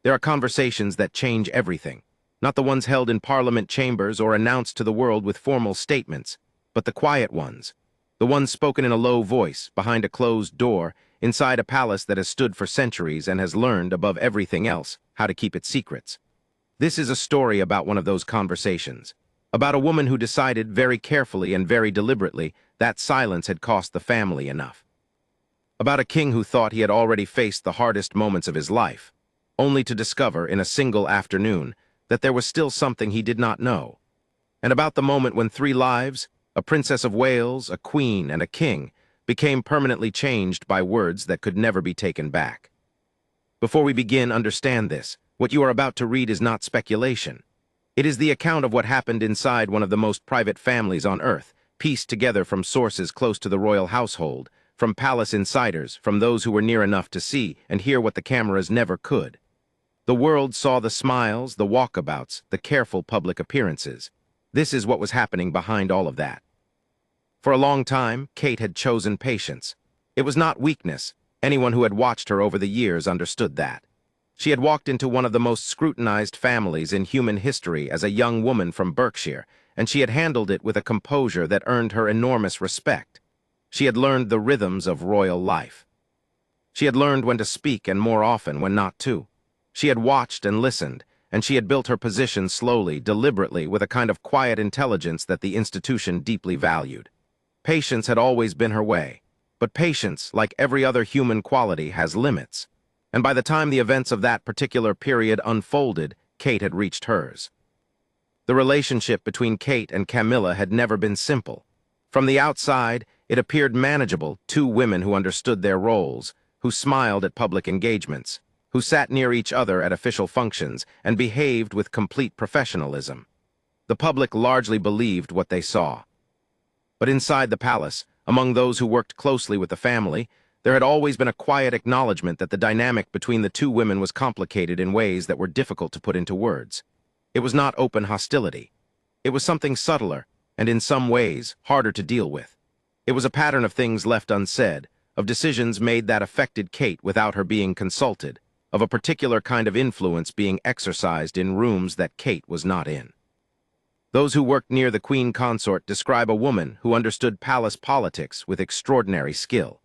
There are conversations that change everything, not the ones held in parliament chambers or announced to the world with formal statements, but the quiet ones, the ones spoken in a low voice, behind a closed door, inside a palace that has stood for centuries and has learned, above everything else, how to keep its secrets. This is a story about one of those conversations, about a woman who decided very carefully and very deliberately that silence had cost the family enough. About a king who thought he had already faced the hardest moments of his life, only to discover in a single afternoon that there was still something he did not know. And about the moment when 3 lives, a princess of Wales, a queen, and a king, became permanently changed by words that could never be taken back. Before we begin, understand this. What you are about to read is not speculation. It is the account of what happened inside one of the most private families on earth, pieced together from sources close to the royal household, from palace insiders, from those who were near enough to see and hear what the cameras never could. The world saw the smiles, the walkabouts, the careful public appearances. This is what was happening behind all of that. For a long time, Kate had chosen patience. It was not weakness. Anyone who had watched her over the years understood that. She had walked into one of the most scrutinized families in human history as a young woman from Berkshire, and she had handled it with a composure that earned her enormous respect. She had learned the rhythms of royal life. She had learned when to speak and more often when not to. She had watched and listened, and she had built her position slowly, deliberately, with a kind of quiet intelligence that the institution deeply valued. Patience had always been her way, but patience, like every other human quality, has limits. And by the time the events of that particular period unfolded, Kate had reached hers. The relationship between Kate and Camilla had never been simple. From the outside, it appeared manageable, 2 women who understood their roles, who smiled at public engagements, who sat near each other at official functions and behaved with complete professionalism. The public largely believed what they saw. But inside the palace, among those who worked closely with the family, there had always been a quiet acknowledgement that the dynamic between the 2 women was complicated in ways that were difficult to put into words. It was not open hostility. It was something subtler, and in some ways, harder to deal with. It was a pattern of things left unsaid, of decisions made that affected Kate without her being consulted, of a particular kind of influence being exercised in rooms that Kate was not in. Those who worked near the queen consort describe a woman who understood palace politics with extraordinary skill.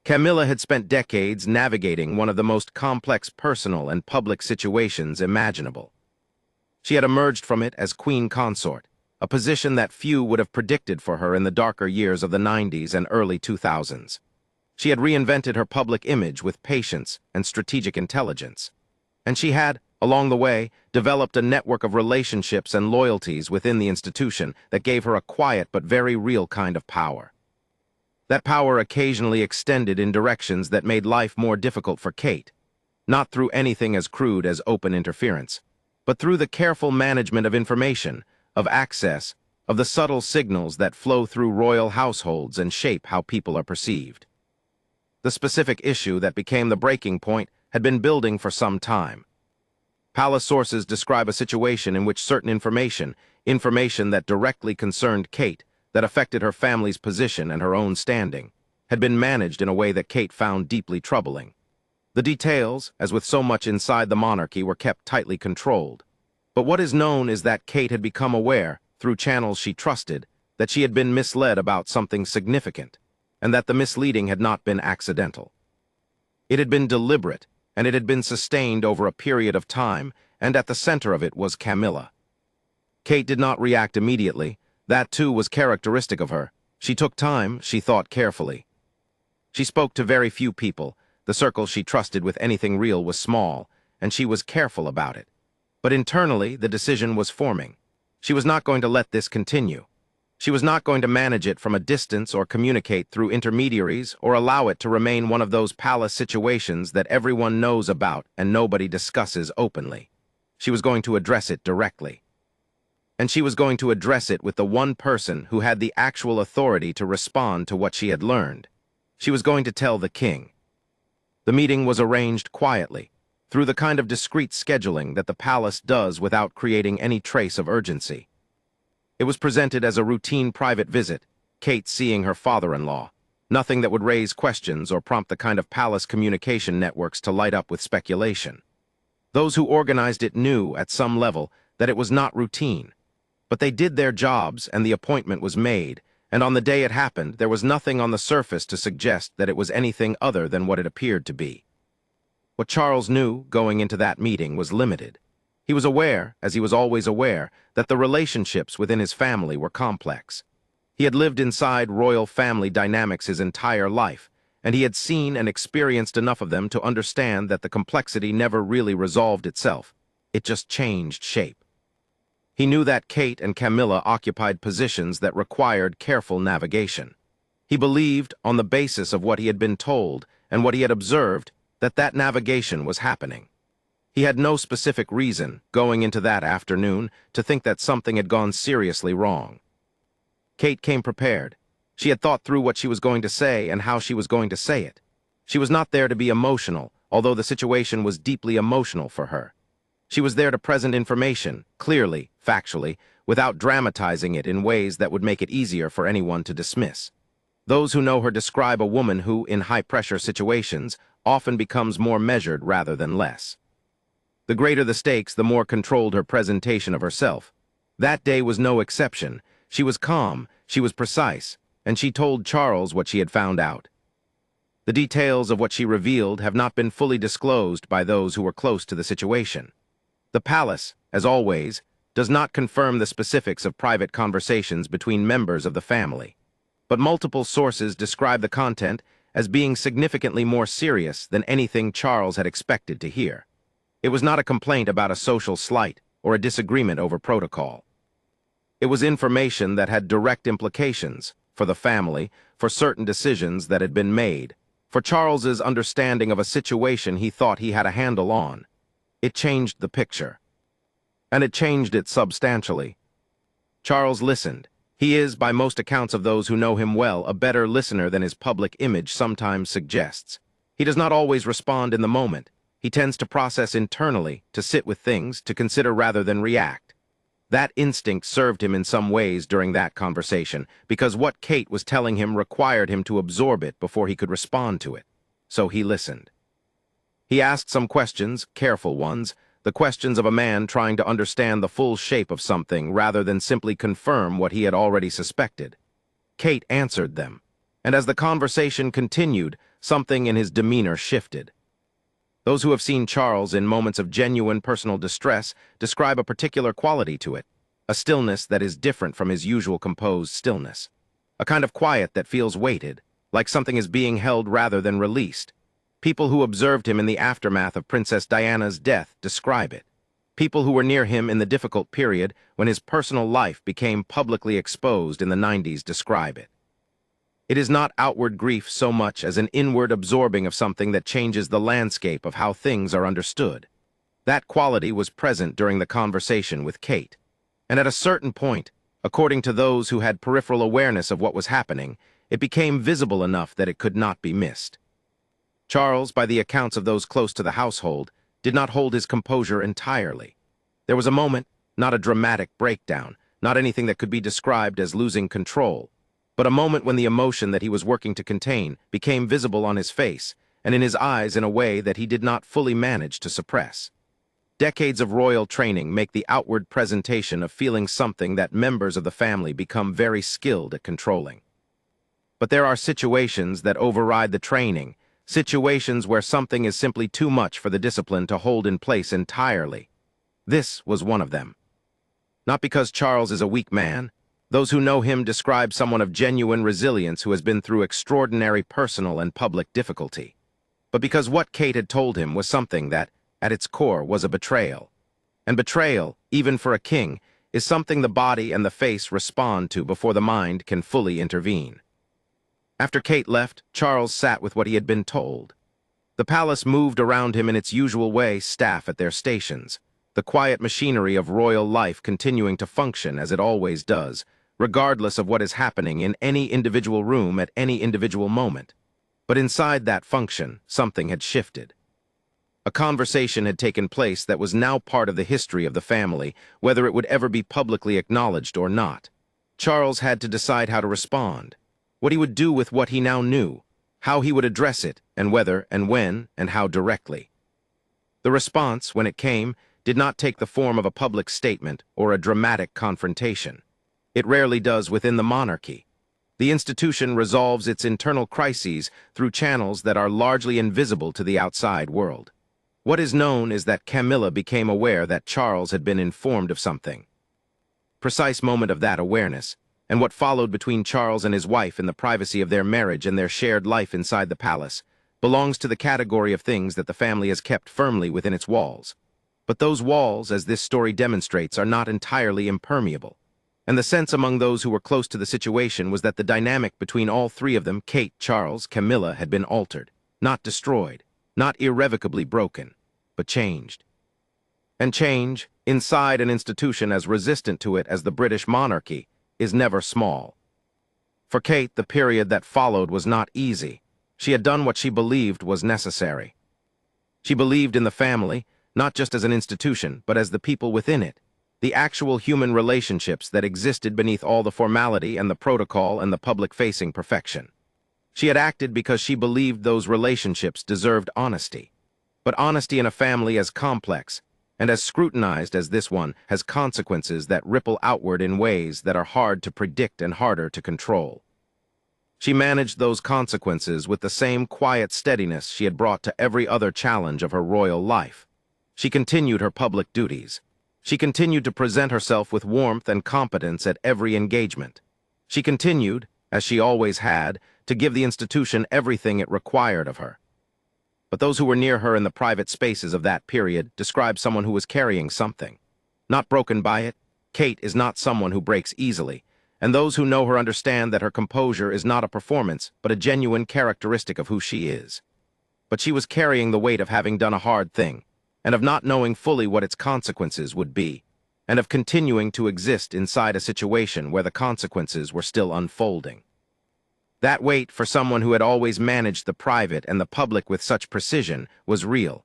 Camilla had spent decades navigating one of the most complex personal and public situations imaginable. She had emerged from it as queen consort, a position that few would have predicted for her in the darker years of the 90s and early 2000s. She had reinvented her public image with patience and strategic intelligence. And she had, along the way, developed a network of relationships and loyalties within the institution that gave her a quiet but very real kind of power. That power occasionally extended in directions that made life more difficult for Kate, not through anything as crude as open interference, but through the careful management of information, of access, of the subtle signals that flow through royal households and shape how people are perceived. The specific issue that became the breaking point had been building for some time. Palace sources describe a situation in which certain information that directly concerned Kate, that affected her family's position and her own standing, had been managed in a way that Kate found deeply troubling. The details, as with so much inside the monarchy, were kept tightly controlled. But what is known is that Kate had become aware, through channels she trusted, that she had been misled about something significant, and that the misleading had not been accidental. It had been deliberate, and it had been sustained over a period of time, and at the center of it was Camilla. Kate did not react immediately. That, too, was characteristic of her. She took time, she thought carefully. She spoke to very few people. The circle she trusted with anything real was small, and she was careful about it. But internally, the decision was forming. She was not going to let this continue. She was not going to manage it from a distance or communicate through intermediaries or allow it to remain one of those palace situations that everyone knows about and nobody discusses openly. She was going to address it directly. And she was going to address it with the one person who had the actual authority to respond to what she had learned. She was going to tell the king. The meeting was arranged quietly, through the kind of discreet scheduling that the palace does without creating any trace of urgency. It was presented as a routine private visit, Kate seeing her father-in-law, nothing that would raise questions or prompt the kind of palace communication networks to light up with speculation. Those who organized it knew, at some level, that it was not routine. But they did their jobs, and the appointment was made, and on the day it happened, there was nothing on the surface to suggest that it was anything other than what it appeared to be. What Charles knew, going into that meeting, was limited. He was aware, as he was always aware, that the relationships within his family were complex. He had lived inside royal family dynamics his entire life, and he had seen and experienced enough of them to understand that the complexity never really resolved itself. It just changed shape. He knew that Kate and Camilla occupied positions that required careful navigation. He believed, on the basis of what he had been told and what he had observed, that that navigation was happening. He had no specific reason, going into that afternoon, to think that something had gone seriously wrong. Kate came prepared. She had thought through what she was going to say and how she was going to say it. She was not there to be emotional, although the situation was deeply emotional for her. She was there to present information, clearly, factually, without dramatizing it in ways that would make it easier for anyone to dismiss. Those who know her describe a woman who, in high-pressure situations, often becomes more measured rather than less. The greater the stakes, the more controlled her presentation of herself. That day was no exception. She was calm, she was precise, and she told Charles what she had found out. The details of what she revealed have not been fully disclosed by those who were close to the situation. The palace, as always, does not confirm the specifics of private conversations between members of the family, but multiple sources describe the content as being significantly more serious than anything Charles had expected to hear. It was not a complaint about a social slight or a disagreement over protocol. It was information that had direct implications for the family, for certain decisions that had been made, for Charles's understanding of a situation he thought he had a handle on. It changed the picture. And it changed it substantially. Charles listened. He is, by most accounts of those who know him well, a better listener than his public image sometimes suggests. He does not always respond in the moment. He tends to process internally, to sit with things, to consider rather than react. That instinct served him in some ways during that conversation, because what Kate was telling him required him to absorb it before he could respond to it. So he listened. He asked some questions, careful ones, the questions of a man trying to understand the full shape of something rather than simply confirm what he had already suspected. Kate answered them, and as the conversation continued, something in his demeanor shifted. Those who have seen Charles in moments of genuine personal distress describe a particular quality to it, a stillness that is different from his usual composed stillness, a kind of quiet that feels weighted, like something is being held rather than released. People who observed him in the aftermath of Princess Diana's death describe it. People who were near him in the difficult period when his personal life became publicly exposed in the 90s describe it. It is not outward grief so much as an inward absorbing of something that changes the landscape of how things are understood. That quality was present during the conversation with Kate. And at a certain point, according to those who had peripheral awareness of what was happening, it became visible enough that it could not be missed. Charles, by the accounts of those close to the household, did not hold his composure entirely. There was a moment, not a dramatic breakdown, not anything that could be described as losing control, but a moment when the emotion that he was working to contain became visible on his face and in his eyes in a way that he did not fully manage to suppress. Decades of royal training make the outward presentation of feeling something that members of the family become very skilled at controlling. But there are situations that override the training, situations where something is simply too much for the discipline to hold in place entirely. This was one of them. Not because Charles is a weak man. Those who know him describe someone of genuine resilience who has been through extraordinary personal and public difficulty. But because what Kate had told him was something that, at its core, was a betrayal. And betrayal, even for a king, is something the body and the face respond to before the mind can fully intervene. After Kate left, Charles sat with what he had been told. The palace moved around him in its usual way, staff at their stations, the quiet machinery of royal life continuing to function as it always does, regardless of what is happening in any individual room at any individual moment. But inside that function, something had shifted. A conversation had taken place that was now part of the history of the family, whether it would ever be publicly acknowledged or not. Charles had to decide how to respond, what he would do with what he now knew, how he would address it, and whether and when and how directly. The response, when it came, did not take the form of a public statement or a dramatic confrontation. It rarely does within the monarchy. The institution resolves its internal crises through channels that are largely invisible to the outside world. What is known is that Camilla became aware that Charles had been informed of something. Precise moment of that awareness, and what followed between Charles and his wife in the privacy of their marriage and their shared life inside the palace, belongs to the category of things that the family has kept firmly within its walls. But those walls, as this story demonstrates, are not entirely impermeable. And the sense among those who were close to the situation was that the dynamic between all three of them, Kate, Charles, Camilla, had been altered, not destroyed, not irrevocably broken, but changed. And change, inside an institution as resistant to it as the British monarchy, is never small. For Kate, the period that followed was not easy. She had done what she believed was necessary. She believed in the family, not just as an institution, but as the people within it, the actual human relationships that existed beneath all the formality and the protocol and the public-facing perfection. She had acted because she believed those relationships deserved honesty. But honesty in a family as complex and as scrutinized as this one has consequences that ripple outward in ways that are hard to predict and harder to control. She managed those consequences with the same quiet steadiness she had brought to every other challenge of her royal life. She continued her public duties. She continued to present herself with warmth and competence at every engagement. She continued, as she always had, to give the institution everything it required of her. But those who were near her in the private spaces of that period described someone who was carrying something. Not broken by it, Kate is not someone who breaks easily, and those who know her understand that her composure is not a performance, but a genuine characteristic of who she is. But she was carrying the weight of having done a hard thing, and of not knowing fully what its consequences would be, and of continuing to exist inside a situation where the consequences were still unfolding. That weight, for someone who had always managed the private and the public with such precision, was real,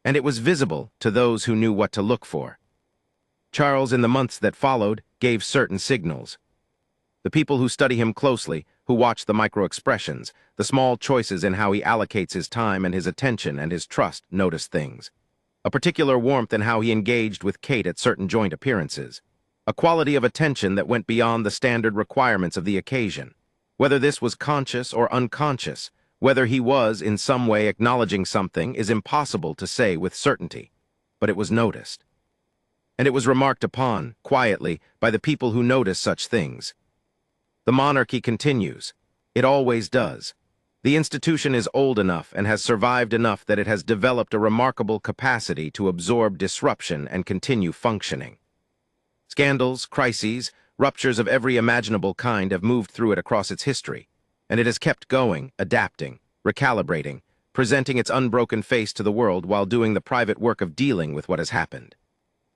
and it was visible to those who knew what to look for. Charles, in the months that followed, gave certain signals. The people who study him closely, who watch the micro-expressions, the small choices in how he allocates his time and his attention and his trust, notice things. A particular warmth in how he engaged with Kate at certain joint appearances. A quality of attention that went beyond the standard requirements of the occasion. Whether this was conscious or unconscious, whether he was in some way acknowledging something is impossible to say with certainty, but it was noticed. And it was remarked upon, quietly, by the people who notice such things. The monarchy continues. It always does. The institution is old enough and has survived enough that it has developed a remarkable capacity to absorb disruption and continue functioning. Scandals, crises, ruptures of every imaginable kind have moved through it across its history, and it has kept going, adapting, recalibrating, presenting its unbroken face to the world while doing the private work of dealing with what has happened.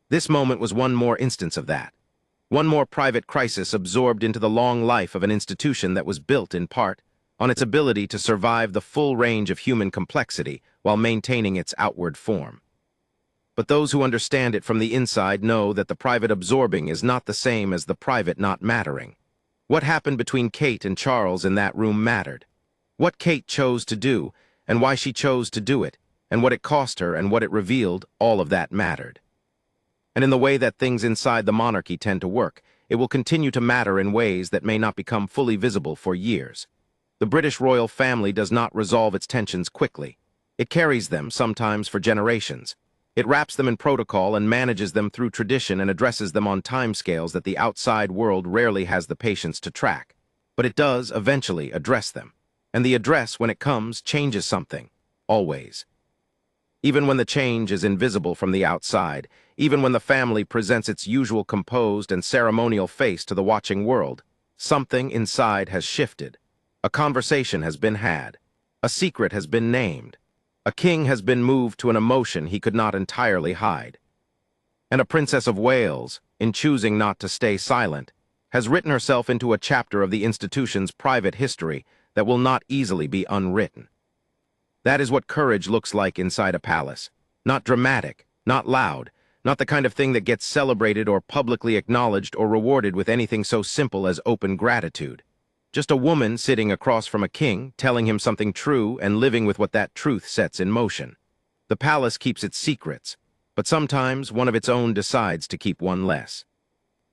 This moment was one more instance of that. One more private crisis absorbed into the long life of an institution that was built, in part, on its ability to survive the full range of human complexity while maintaining its outward form. But those who understand it from the inside know that the private absorbing is not the same as the private not mattering. What happened between Kate and Charles in that room mattered. What Kate chose to do, and why she chose to do it, and what it cost her and what it revealed, all of that mattered. And in the way that things inside the monarchy tend to work, it will continue to matter in ways that may not become fully visible for years. The British royal family does not resolve its tensions quickly. It carries them, sometimes for generations. It wraps them in protocol and manages them through tradition and addresses them on timescales that the outside world rarely has the patience to track. But it does, eventually, address them. And the address, when it comes, changes something. Always. Even when the change is invisible from the outside, even when the family presents its usual composed and ceremonial face to the watching world, something inside has shifted. A conversation has been had. A secret has been named. A king has been moved to an emotion he could not entirely hide. And a Princess of Wales, in choosing not to stay silent, has written herself into a chapter of the institution's private history that will not easily be unwritten. That is what courage looks like inside a palace. Not dramatic, not loud, not the kind of thing that gets celebrated or publicly acknowledged or rewarded with anything so simple as open gratitude. Just a woman sitting across from a king, telling him something true and living with what that truth sets in motion. The palace keeps its secrets, but sometimes one of its own decides to keep one less.